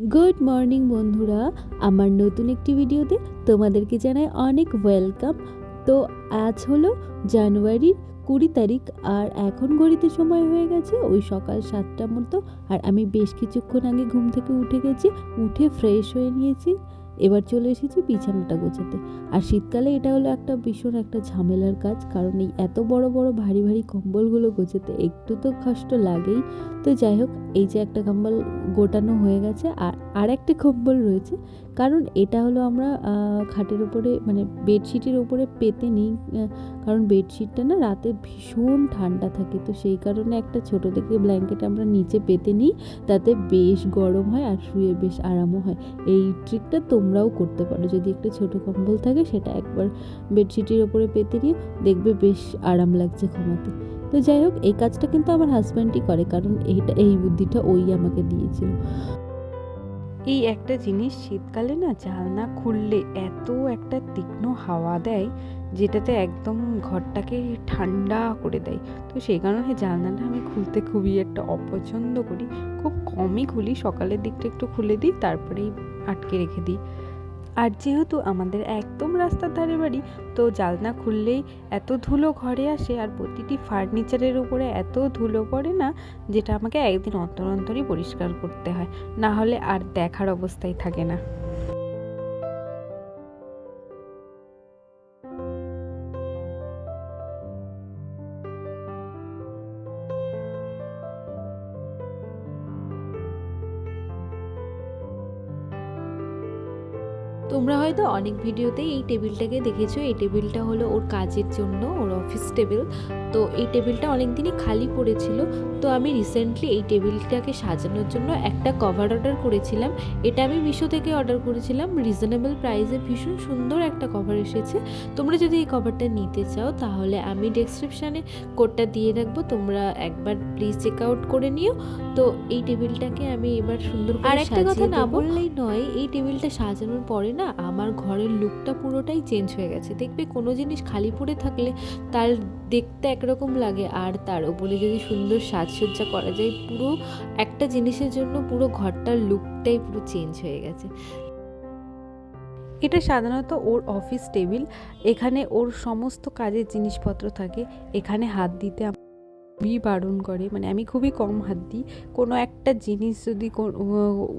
Good morning বন্ধুরা, আমার নতুন একটি ভিডিওতে তোমাদেরকে জানাই অনেক ওয়েলকাম। তো আজ হলো জানুয়ারির 20 তারিখ, আর এখন ঘড়িতে সময় হয়ে গেছে ওই সকাল 7টার মতো। আর আমি বেশ কিছুক্ষণ আগে ঘুম থেকে উঠে গেছি, উঠে ফ্রেশ হয়ে নিয়েছি। এবার চলে এসেছি বিছানাটা গোছাতে। আর শীতকালে এটা হলো একটা ভীষণ একটা ঝামেলার কাজ, কারণ এই এত বড় বড় ভারী ভারী কম্বলগুলো গোছাতে একটু তো কষ্ট লাগেই। তো যাই হোক, এই যে একটা কম্বল গোটানো হয়ে গেছে, আর একটা কম্বল রয়েছে, কারণ এটা হলো আমরা খাটের উপরে মানে বেডশিটের উপরে পেতে নিই, কারণ বেডশিটটা না রাতে ভীষণ ঠান্ডা থাকে। তো সেই কারণে একটা ছোট থেকে ব্ল্যাঙ্কেট আমরা নিচে পেতে নিই, তাতে বেশ গরম হয় আর শুয়ে বেশ আরামও হয়। এই ট্রিকটা তোমরাও করতে পারো, যদি একটা ছোট কম্বল থাকে সেটা একবার বেডশিটের ওপরে পেতে নিয়ে দেখবে বেশ আরাম লাগছে ঘুমাতে। তো যাই হোক, এই কাজটা কিন্তু আমার হাজব্যান্ডই করে, কারণ এই বুদ্ধিটা ওই আমাকে দিয়েছিল। এই একটা জিনিস শীতকালে না জানলা খুললে এত একটা তীক্ষ্ণ হাওয়া দেয়, যেটাতে একদম ঘরটাকে ঠান্ডা করে দেয়। তো সেই কারণে জানলাটা আমি খুলতে খুবই একটা অপছন্দ করি। খুব কমই খুলি, সকালের দিকটা একটু খুলে দিই, তারপরেই আটকে রেখে দিই। আর যেহেতু আমাদের একদম রাস্তার ধারে বাড়ি, তো জানলা খুললেই এত ধুলো ঘরে আসে, আর প্রতিটি ফার্নিচারের উপরে এত ধুলো পড়ে না, যেটা আমাকে একদিন অন্তর অন্তরই পরিষ্কার করতে হয়, না হলে আর দেখার অবস্থায় থাকে না। তোমরা হয়তো অনেক ভিডিওতেই এই টেবিলটাকে দেখেছো। এই টেবিলটা হলো ওর কাজের জন্য, ওর অফিস টেবিল। তো এই টেবিলটা অনেক দিনই খালি পড়েছিল। তো আমি রিসেন্টলি এই টেবিলটাকে সাজানোর জন্য একটা কভার অর্ডার করেছিলাম। এটা আমি মিশো থেকে অর্ডার করেছিলাম, রিজনেবল প্রাইসে ভীষণ সুন্দর একটা কভার এসেছে। তোমরা যদি এই কভারটা নিতে চাও তাহলে আমি ডেসক্রিপশানে কোডটা দিয়ে রাখবো, তোমরা একবার প্লিজ চেক আউট করে নিও। তো এই টেবিলটাকে আমি এবার সুন্দর করে সাজিয়ে দেবো। আর একটা কথা না বললেই নয়, এই টেবিলটা সাজানোর পরে না আমার ঘরের লুকটা পুরোটাই চেঞ্জ হয়ে গেছে। দেখবে কোনো জিনিস খালি পড়ে থাকলে তার দেখতে একরকম লাগে, আর তার উপরে যদি সুন্দর সাজসজ্জা করা যায়, পুরো একটা জিনিসের জন্য পুরো ঘরটার লুকটাই পুরো চেঞ্জ হয়ে গেছে। এটা সাধারণত ওর অফিস টেবিল, এখানে ওর সমস্ত কাজের জিনিসপত্র থাকে। এখানে হাত দিতে খুবই বারণ করে, মানে আমি খুবই কম হাত দিই। কোনো একটা জিনিস যদি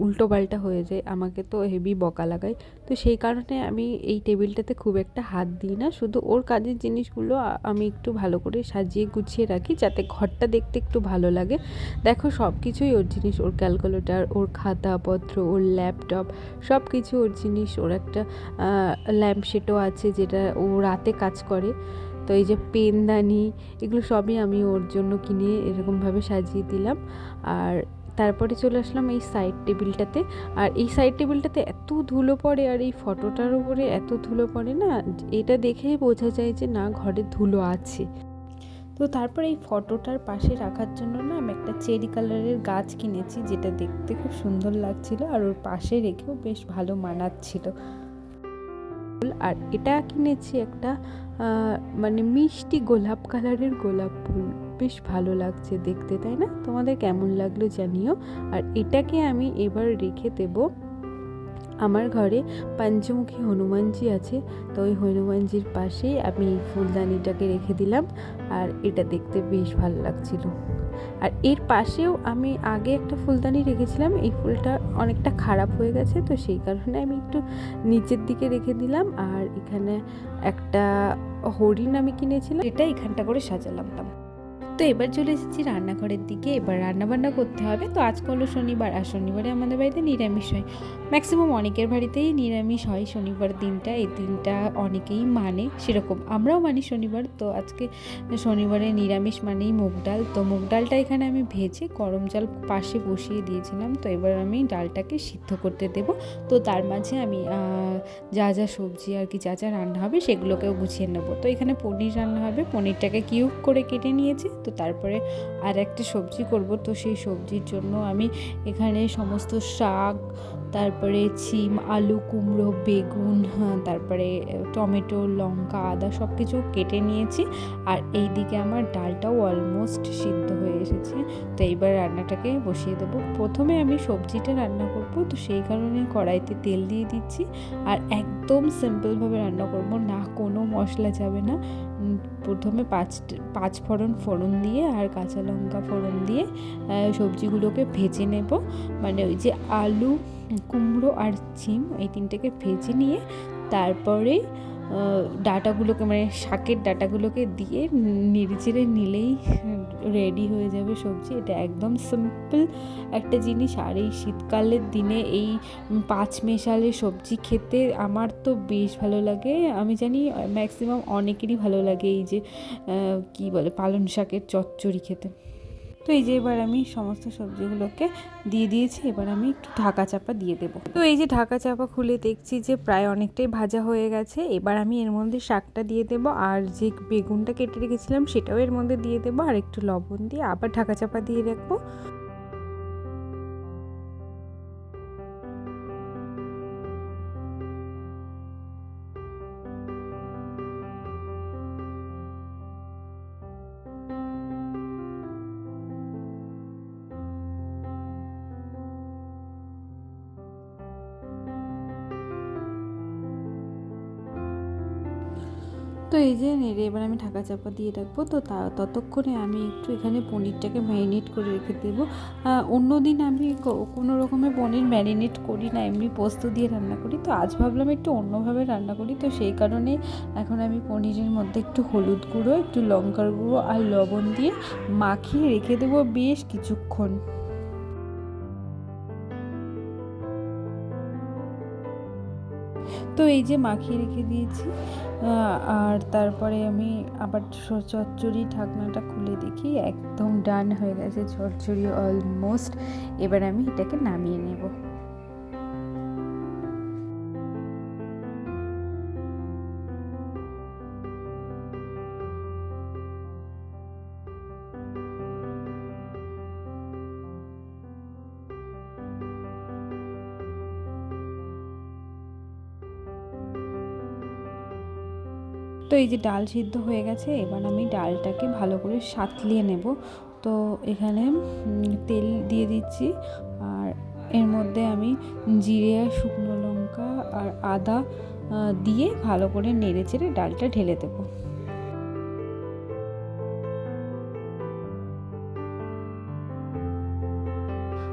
উল্টো পাল্টা হয়ে যায়, আমাকে তো হেভি বকা লাগায়। তো সেই কারণে আমি এই টেবিলটাতে খুব একটা হাত দিই না। শুধু ওর কাজের জিনিসগুলো আমি একটু ভালো করে সাজিয়ে গুছিয়ে রাখি, যাতে ঘরটা দেখতে একটু ভালো লাগে। দেখো, সব কিছুই ওর জিনিস, ওর ক্যালকুলেটর, ওর খাতাপত্র, ওর ল্যাপটপ, সব কিছু ওর জিনিস। ওর একটা ল্যাম্পশেডও আছে, যেটা ও রাতে কাজ করে। তো এই যে পেনদানি, এগুলো সবই আমি ওর জন্য কিনে এরকমভাবে সাজিয়ে দিলাম। আর তারপরে চলে আসলাম এই সাইড টেবিলটাতে। আর এই সাইড টেবিলটাতে এত ধুলো পড়ে, আর এই ফটোটার উপরে এত ধুলো পড়ে না, এটা দেখেই বোঝা যায় যে না, ঘরে ধুলো আছে। তো তারপর এই ফটোটার পাশে রাখার জন্য না আমি একটা চেরি কালারের গাছ কিনেছি, যেটা দেখতে খুব সুন্দর লাগছিল, আর ওর পাশে রেখেও বেশ ভালো মানাচ্ছিল। আর এটা কিনেছি একটা মানে মিষ্টি গোলাপ কালারের গোলাপ ফুল, বেশ ভালো লাগছে দেখতে, তাই না? তোমাদের কেমন লাগলো জানিও। আর এটাকে আমি এবার রেখে দেবো আমার ঘরে। পঞ্চমুখী হনুমানজি আছে, তো ওই হনুমানজির পাশেই আমি এই ফুলদানিটাকে রেখে দিলাম। আর এটা দেখতে বেশ ভালো লাগছিল। আর এর পাশেও আমি আগে একটা ফুলদানি রেখেছিলাম, এই ফুলটা অনেকটা খারাপ হয়ে গেছে, তো সেই কারণে আমি একটু নিচের দিকে রেখে দিলাম। আর এখানে একটা হরিণ আমি কিনেছিলাম, এটা এখানটা করে সাজালাম। তো এবার চলে এসেছি রান্নাঘরের দিকে। এবার রান্নাবান্না করতে হবে। তো আজকে হলো শনিবার, আর শনিবারে আমাদের বাড়িতে নিরামিষ হয়। ম্যাক্সিমাম অনেকের বাড়িতেই নিরামিষ হয় শনিবার দিনটা। এই দিনটা অনেকেই মানে, সেরকম আমরাও মানি শনিবার। তো আজকে শনিবারে নিরামিষ মানেই মুগ ডাল। তো মুগ ডালটা এখানে আমি ভেজে গরম জল পাশে বসিয়ে দিয়েছিলাম। তো এবার আমি ডালটাকে সিদ্ধ করতে দেব। তো তার মাঝে আমি যা যা সবজি আর কি যা যা রান্না হবে সেগুলোকেও গুছিয়ে নেব। তো এখানে পনির রান্না হবে, পনিরটাকে কিউব করে কেটে নিয়েছি। তো তারপরে আর একটা সবজি করব। তো সেই সবজির জন্য আমি এখানে সমস্ত শাক, তারপরে সিম, আলু, কুমড়ো, বেগুন, তারপরে টমেটো, লঙ্কা, আদা সব কিছু কেটে নিয়েছি। আর এই দিকে আমার ডালটাও অলমোস্ট সিদ্ধ হয়ে এসেছে। তো এইবার রান্নাটাকে বসিয়ে দেবো। প্রথমে আমি সবজিটা রান্না করব, তো সেই কারণে কড়াইতে তেল দিয়ে দিচ্ছি। আর একদম সিম্পলভাবে রান্না করব, না কোনো মশলা যাবে না। প্রথমে পাঁচ ফোড়ন দিয়ে আর কাঁচা লঙ্কা ফোড়ন দিয়ে সবজিগুলোকে ভেজে নেব। মানে ওই যে আলু, কুমড়ো আর সিম এই তিনটেকে ভেজে নিয়ে তারপরে ডাঁটাগুলোকে মানে শাকের ডাঁটাগুলোকে দিয়ে নেড়েচেড়ে নিলেই রেডি হয়ে যাবে সবজি। এটা একদম সিম্পল একটা জিনিস। আর এই শীতকালের দিনে এই পাঁচ মেশালে সবজি খেতে আমার তো বেশ ভালো লাগে। আমি জানি ম্যাক্সিমাম অনেকেরই ভালো লাগে এই যে কি বলে পালং শাকের চচ্চড়ি খেতে। তো এই যে এবার আমি সমস্ত সবজিগুলোকে দিয়ে দিয়েছি। এবার আমি একটু ঢাকা চাপা দিয়ে দেবো। তো এই যে ঢাকা চাপা খুলে দেখছি যে প্রায় অনেকটাই ভাজা হয়ে গেছে। এবার আমি এর মধ্যে শাকটা দিয়ে দেবো, আর যে বেগুনটা কেটে রেখেছিলাম সেটাও এর মধ্যে দিয়ে দেবো, আর একটু লবণ দিয়ে আবার ঢাকা চাপা দিয়ে রাখবো। তো এই যে নেড়ে এবার আমি ঢাকা চাপা দিয়ে রাখবো। তো ততক্ষণে আমি একটু এখানে পনিরটাকে ম্যারিনেট করে রেখে দেবো। অন্য দিন আমি কোনো রকমের পনির ম্যারিনেট করি না, এমনি পোস্ত দিয়ে রান্না করি। তো আজ ভাবলাম একটু অন্যভাবে রান্না করি। তো সেই কারণে এখন আমি পনিরের মধ্যে একটু হলুদ গুঁড়ো, একটু লঙ্কার গুঁড়ো আর লবণ দিয়ে মাখিয়ে রেখে দেবো বেশ কিছুক্ষণ। তো এই যে মাখিয়ে রেখে দিয়েছি। আর তারপরে আমি আবার চচ্চড়ি ঢাকনাটা খুলে দেখি একদম ডান হয়ে গেছে চচ্চড়ি অলমোস্ট। এবার আমি এটাকে নামিয়ে নেব। তো এই যে ডাল সিদ্ধ হয়ে গেছে, এবার আমি ডালটাকে ভালো করে সাঁতলিয়ে নেব। তো এখানে তেল দিয়ে দিচ্ছি, আর এর মধ্যে আমি জিরে আর শুকনো লঙ্কা আর আদা দিয়ে ভালো করে নেড়ে চেড়ে ডালটা ঢেলে দেবো।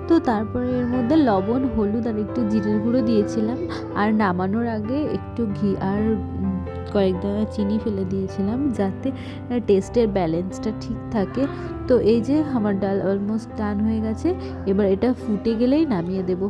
তো তারপরে এর মধ্যে লবণ, হলুদ আর একটু জিরের গুঁড়ো দিয়েছিলাম। আর নামানোর আগে একটু ঘি আর কয়েক দানা চিনি ফেলে দিয়েছিলাম, যাতে টেস্টের ব্যালেন্সটা ঠিক থাকে। তো এই যে আমার ডাল অলমোস্ট ডান হয়ে গেছে। এবার এটা ফুটে গেলেই নামিয়ে দেবো।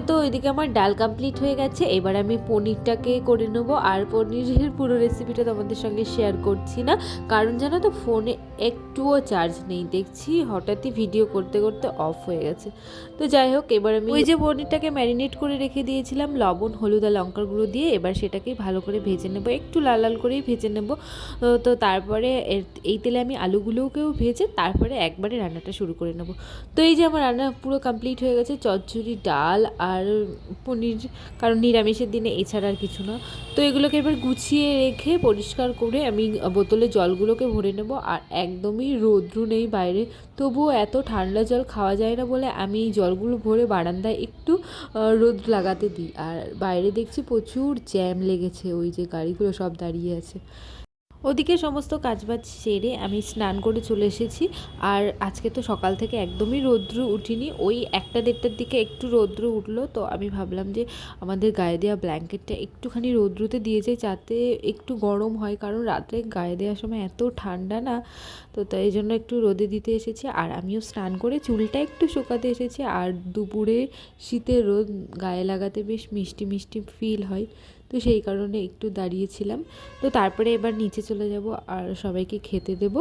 তো ওইদিকে আমার ডাল কমপ্লিট হয়ে গেছে। এবার আমি পনিরটাকে করে নেবো। আর পনিরের পুরো রেসিপিটা তোমাদের সঙ্গে শেয়ার করছি না, কারণ জানো তো ফোনে একটুও চার্জ নেই। দেখছি হঠাৎই ভিডিও করতে করতে অফ হয়ে গেছে। তো যাই হোক, এবার আমি ওই যে পনিরটাকে ম্যারিনেট করে রেখে দিয়েছিলাম লবণ, হলুদ আর লঙ্কার গুঁড়ো দিয়ে, এবার সেটাকে ভালো করে ভেজে নেবো, একটু লাল লাল করেই ভেজে নেবো। তো তারপরে এই তেলে আমি আলুগুলোকেও ভেজে তারপরে একবারে রান্নাটা শুরু করে নেবো। তো এই যে আমার রান্না পুরো কমপ্লিট হয়ে গেছে, চচ্চড়ি, ডাল আর পনির, কারণ নিরামিষের দিনে এছাড়া আর কিছু না। তো এগুলোকে এবার গুছিয়ে রেখে পরিষ্কার করে আমি বোতলে জলগুলোকে ভরে নেব। আর একদমই রৌদ্র নেই বাইরে, তবুও এত ঠান্ডা জল খাওয়া যায় না বলে আমি জলগুলো ভরে বারান্দায় একটু রোদ লাগাতে দিই। আর বাইরে দেখছি প্রচুর জ্যাম লেগেছে, ওই যে গাড়িগুলো সব দাঁড়িয়ে আছে। ওদিকে সমস্ত কাজবাজ সেরে আমি স্নান করে চলে এসেছি। আর আজকে তো সকাল থেকে একদমই রৌদ্র উঠিনি, ওই 1টা-1:30টার দিকে একটু রৌদ্র উঠলো। তো আমি ভাবলাম যে আমাদের গায়ে দেওয়া ব্ল্যাঙ্কেটটা একটুখানি রৌদ্রতে দিয়ে যাই, যাতে একটু গরম হয়, কারণ রাত্রে গায়ে দেওয়ার সময় এত ঠান্ডা না। তো তাই জন্য একটু রোদে দিতে এসেছি। আর আমিও স্নান করে চুলটা একটু শুকাতে এসেছি। আর দুপুরে শীতের রোদ গায়ে লাগাতে বেশ মিষ্টি মিষ্টি ফিল হয়। তো সেই কারণে একটু দাঁড়িয়েছিলাম। তো তারপরে এবার নিচে চলে যাব আর সবাইকে খেতে দেব।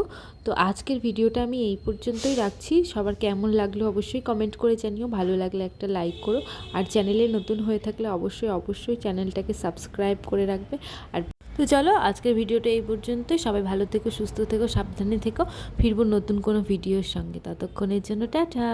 তো আজকের ভিডিওটা আমি এই পর্যন্তই রাখছি। সবার কেমন লাগলো অবশ্যই কমেন্ট করে জানিও, ভালো লাগলে একটা লাইক করো, আর চ্যানেলে নতুন হয়ে থাকলে অবশ্যই চ্যানেলটাকে সাবস্ক্রাইব করে রাখবে। আর তো চলো আজকের ভিডিওটা এই পর্যন্তই। সবাই ভালো থেকো, সুস্থ থেকো, সাবধানে থেকো। ফিরবো নতুন কোনো ভিডিওর সঙ্গে, ততক্ষণের জন্য টাটা।